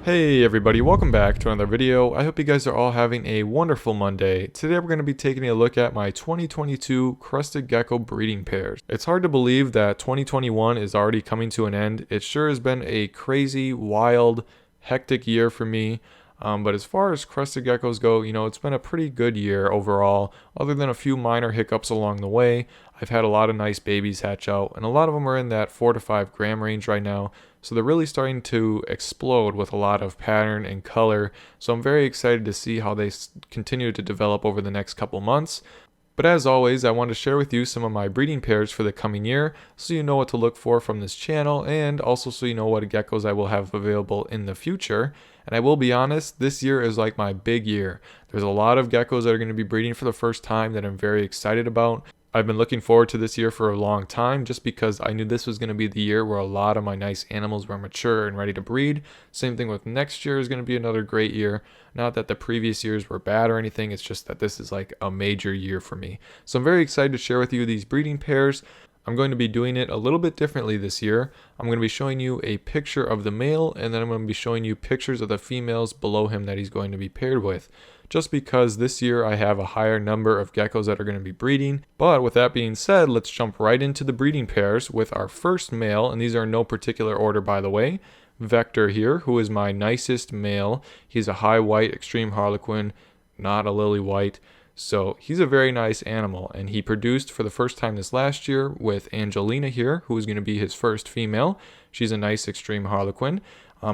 Hey everybody, welcome back to another video. I hope you guys are all having a wonderful Monday. Today we're going to be taking a look at my 2022 Crested Gecko breeding pairs. It's hard to believe that 2021 is already coming to an end. It sure has been a crazy, wild, hectic year for me. But as far as Crested Geckos go, it's been a pretty good year overall, other than a few minor hiccups along the way. I've had a lot of nice babies hatch out, and a lot of them are in that 4 to 5 gram range right now. So they're really starting to explode with a lot of pattern and color. So I'm very excited to see how they continue to develop over the next couple months. But as always, I want to share with you some of my breeding pairs for the coming year so you know what to look for from this channel, and also so you know what geckos I will have available in the future. And I will be honest, this year is like my big year. There's a lot of geckos that are going to be breeding for the first time that I'm very excited about. I've been looking forward to this year for a long time just because I knew this was going to be the year where a lot of my nice animals were mature and ready to breed. Same thing with next year is going to be another great year. Not that the previous years were bad or anything, it's just that this is like a major year for me. So I'm very excited to share with you these breeding pairs. I'm going to be doing it a little bit differently this year. I'm going to be showing you a picture of the male, and then I'm going to be showing you pictures of the females below him that he's going to be paired with. Just because this year I have a higher number of geckos that are going to be breeding. But with that being said, let's jump right into the breeding pairs with our first male, and these are in no particular order by the way. Vector here, who is my nicest male. He's a high white extreme harlequin, not a lily white. So he's a very nice animal, and he produced for the first time this last year with Angelina here, who is going to be his first female. She's a nice extreme harlequin.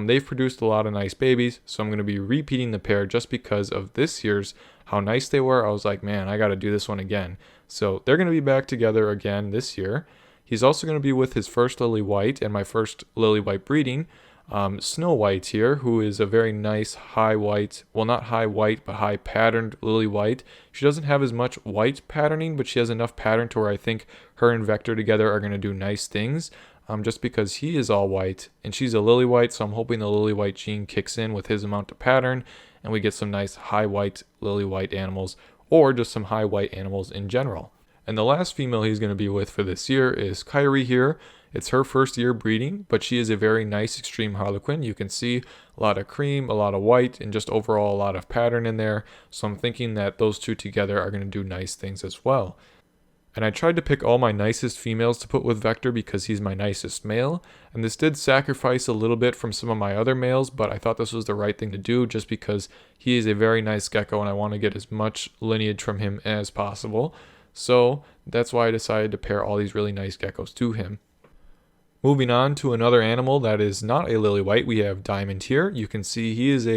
They've produced a lot of nice babies, so I'm going to be repeating the pair just because of this year's how nice they were. I was like, man, I got to do this one again. So they're going to be back together again this year. He's also going to be with his first lily white and my first lily white breeding. Snow White here, who is a very nice high white, well not high white, but high patterned lily white. She doesn't have as much white patterning, but she has enough pattern to where I think her and Vector together are going to do nice things. Just because he is all white and she's a lily white, so I'm hoping the lily white gene kicks in with his amount of pattern and we get some nice high white lily white animals, or just some high white animals in general. And the last female he's going to be with for this year is Kyrie here. It's her first year breeding, but she is a very nice extreme harlequin. You can see a lot of cream, a lot of white, and just overall a lot of pattern in there. So I'm thinking that those two together are going to do nice things as well. And I tried to pick all my nicest females to put with Vector because he's my nicest male. And this did sacrifice a little bit from some of my other males, but I thought this was the right thing to do just because he is a very nice gecko and I want to get as much lineage from him as possible. So that's why I decided to pair all these really nice geckos to him. Moving on to another animal that is not a lily white, we have Diamond here. You can see he is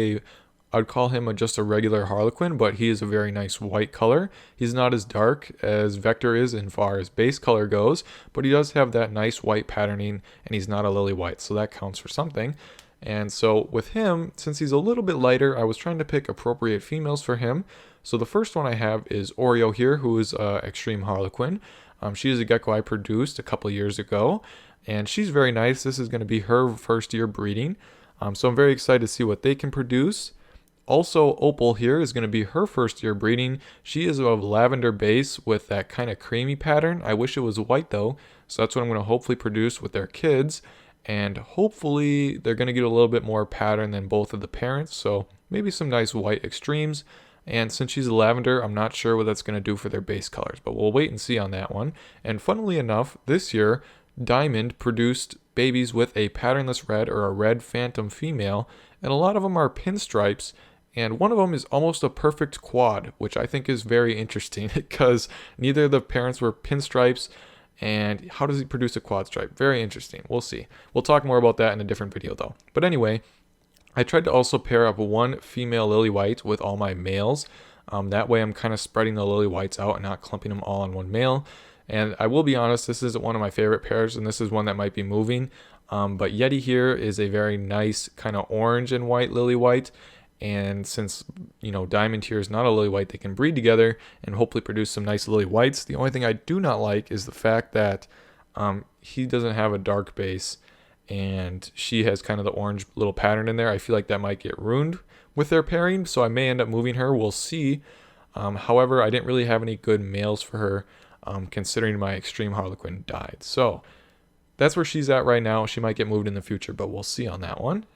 I'd call him just a regular harlequin, but he is a very nice white color. He's not as dark as Vector is as far as base color goes, but he does have that nice white patterning, and he's not a lily white, so that counts for something. And so with him, since he's a little bit lighter, I was trying to pick appropriate females for him. So the first one I have is Oreo here, who is extreme harlequin. She is a gecko I produced a couple years ago, and she's very nice. This is going to be her first year breeding, so I'm very excited to see what they can produce. Also, Opal here is going to be her first year breeding. She is of lavender base with that kind of creamy pattern. I wish it was white though, so that's what I'm going to hopefully produce with their kids. And hopefully they're going to get a little bit more pattern than both of the parents, so maybe some nice white extremes. And since she's a lavender, I'm not sure what that's going to do for their base colors, but we'll wait and see on that one. And funnily enough, this year, Diamond produced babies with a patternless red or a red phantom female, and a lot of them are pinstripes. And one of them is almost a perfect quad, which I think is very interesting because neither of the parents were pinstripes. And how does he produce a quad stripe? Very interesting. We'll see. We'll talk more about that in a different video though. But anyway, I tried to also pair up one female lily white with all my males. That way I'm kind of spreading the lily whites out and not clumping them all on one male. And I will be honest, this isn't one of my favorite pairs, and this is one that might be moving. But Yeti here is a very nice kind of orange and white lily white. And since, Diamond here is not a lily white, they can breed together and hopefully produce some nice lily whites. The only thing I do not like is the fact that he doesn't have a dark base and she has kind of the orange little pattern in there. I feel like that might get ruined with their pairing, so I may end up moving her. We'll see. However, I didn't really have any good males for her considering my extreme harlequin died. So that's where she's at right now. She might get moved in the future, but we'll see on that one.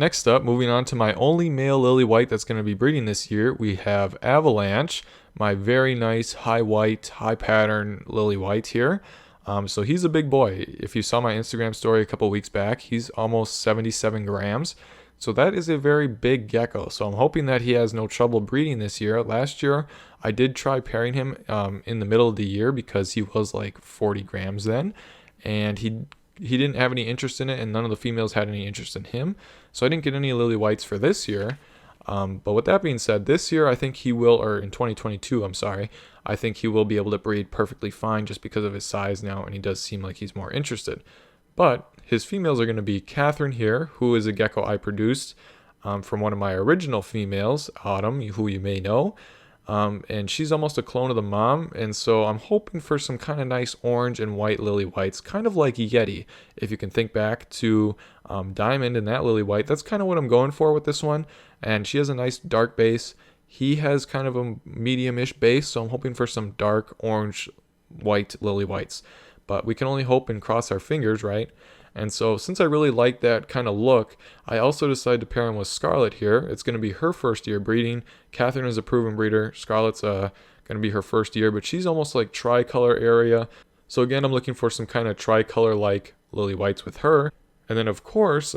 Next up, moving on to my only male lily white that's going to be breeding this year, we have Avalanche, my very nice high white, high pattern lily white here. So he's a big boy. If you saw my Instagram story a couple weeks back, he's almost 77 grams. So that is a very big gecko. So I'm hoping that he has no trouble breeding this year. Last year, I did try pairing him in the middle of the year because he was like 40 grams then. And he didn't have any interest in it, and none of the females had any interest in him. So I didn't get any lily whites for this year. But with that being said, this year I think he will, or in 2022, I'm sorry, I think he will be able to breed perfectly fine just because of his size now, and he does seem like he's more interested. But his females are going to be Catherine here, who is a gecko I produced from one of my original females, Autumn, who you may know. And she's almost a clone of the mom, and so I'm hoping for some kind of nice orange and white lily whites, kind of like Yeti. If you can think back to Diamond and that lily white, that's kind of what I'm going for with this one. And she has a nice dark base. He has kind of a medium-ish base, so I'm hoping for some dark orange white lily whites. But we can only hope and cross our fingers, right? And so since I really like that kind of look, I also decided to pair him with Scarlet here. It's going to be her first year breeding. Catherine is a proven breeder. Scarlet's going to be her first year, but she's almost like tricolor area. So again, I'm looking for some kind of tricolor-like lily whites with her. And then of course,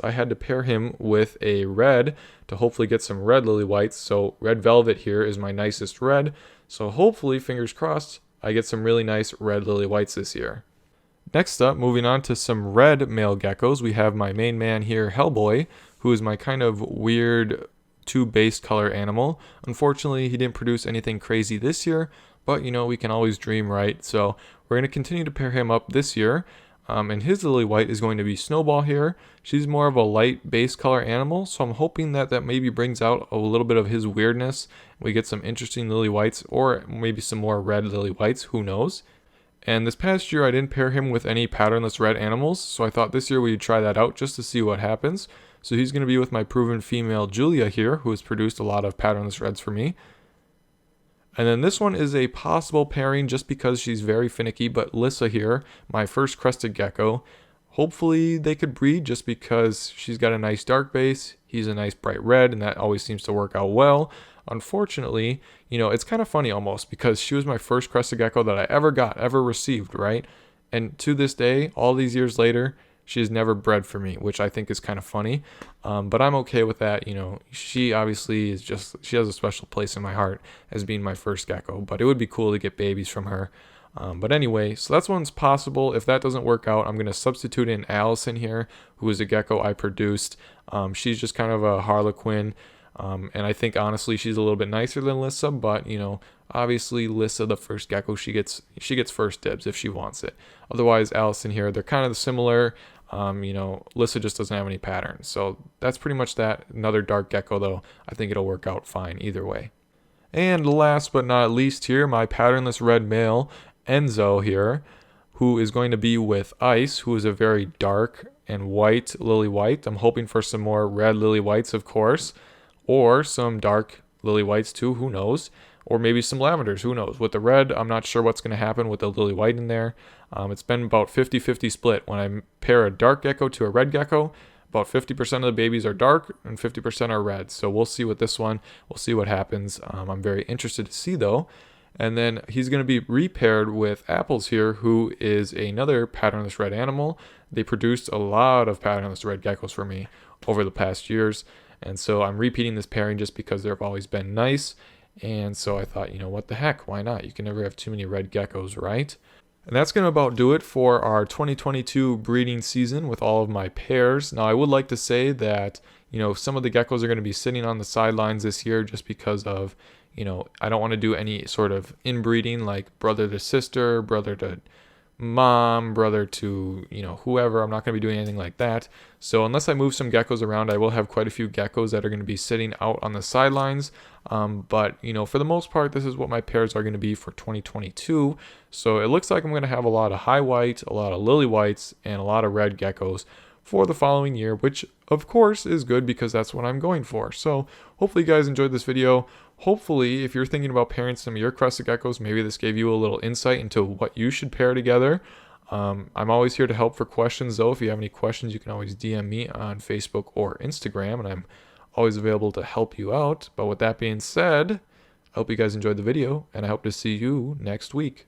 I had to pair him with a red to hopefully get some red lily whites. So Red Velvet here is my nicest red. So hopefully, fingers crossed, I get some really nice red lily whites this year. Next up, moving on to some red male geckos, we have my main man here, Hellboy, who is my kind of weird two-base color animal. Unfortunately, he didn't produce anything crazy this year, but you know, we can always dream, right? So we're going to continue to pair him up this year. And his lily white is going to be Snowball here. She's more of a light base color animal, so I'm hoping that maybe brings out a little bit of his weirdness. We get some interesting lily whites, or maybe some more red lily whites, who knows? And this past year, I didn't pair him with any patternless red animals, so I thought this year we'd try that out just to see what happens. So he's going to be with my proven female Julia here, who has produced a lot of patternless reds for me. And then this one is a possible pairing just because she's very finicky, but Lissa here, my first Crested Gecko, hopefully they could breed just because she's got a nice dark base, he's a nice bright red, and that always seems to work out well. Unfortunately, you know, it's kind of funny almost because she was my first Crested Gecko that I ever received, right? And to this day, all these years later, she has never bred for me, which I think is kind of funny. But I'm okay with that. You know, she obviously is she has a special place in my heart as being my first gecko, but it would be cool to get babies from her. But anyway, so that's one's possible. If that doesn't work out, I'm going to substitute in Allison here, who is a gecko I produced. She's just kind of a Harlequin. And I think honestly she's a little bit nicer than Lissa, but you know, obviously Lissa, the first gecko, she gets first dibs if she wants it. Otherwise, Allison here, they're kind of similar. You know, Lissa just doesn't have any patterns. So that's pretty much that. Another dark gecko though. I think it'll work out fine either way. And last but not least here, my patternless red male, Enzo here, who is going to be with Ice, who is a very dark and white lily white. I'm hoping for some more red lily whites, of course, or some dark lily whites too, who knows? Or maybe some lavenders, who knows? With the red, I'm not sure what's going to happen with the lily white in there. It's been about 50-50 split. When I pair a dark gecko to a red gecko, about 50% of the babies are dark and 50% are red. So we'll see with this one. We'll see what happens. I'm very interested to see though. And then he's going to be repaired with Apples here, who is another patternless red animal. They produced a lot of patternless red geckos for me over the past years. And so I'm repeating this pairing just because they've always been nice. And so I thought, you know, what the heck? Why not? You can never have too many red geckos, right? And that's going to about do it for our 2022 breeding season with all of my pairs. Now, I would like to say that, you know, some of the geckos are going to be sitting on the sidelines this year just because of, you know, I don't want to do any sort of inbreeding like brother to sister, brother to mom, brother to, you know, whoever. I'm not going to be doing anything like that. So unless I move some geckos around, I will have quite a few geckos that are going to be sitting out on the sidelines. But, you know, for the most part, this is what my pairs are going to be for 2022. So it looks like I'm going to have a lot of high white, a lot of lily whites, and a lot of red geckos for the following year, which of course is good because that's what I'm going for. So hopefully you guys enjoyed this video. Hopefully, if you're thinking about pairing some of your Crested Geckos, maybe this gave you a little insight into what you should pair together. I'm always here to help for questions, though. If you have any questions, you can always DM me on Facebook or Instagram, and I'm always available to help you out. But with that being said, I hope you guys enjoyed the video, and I hope to see you next week.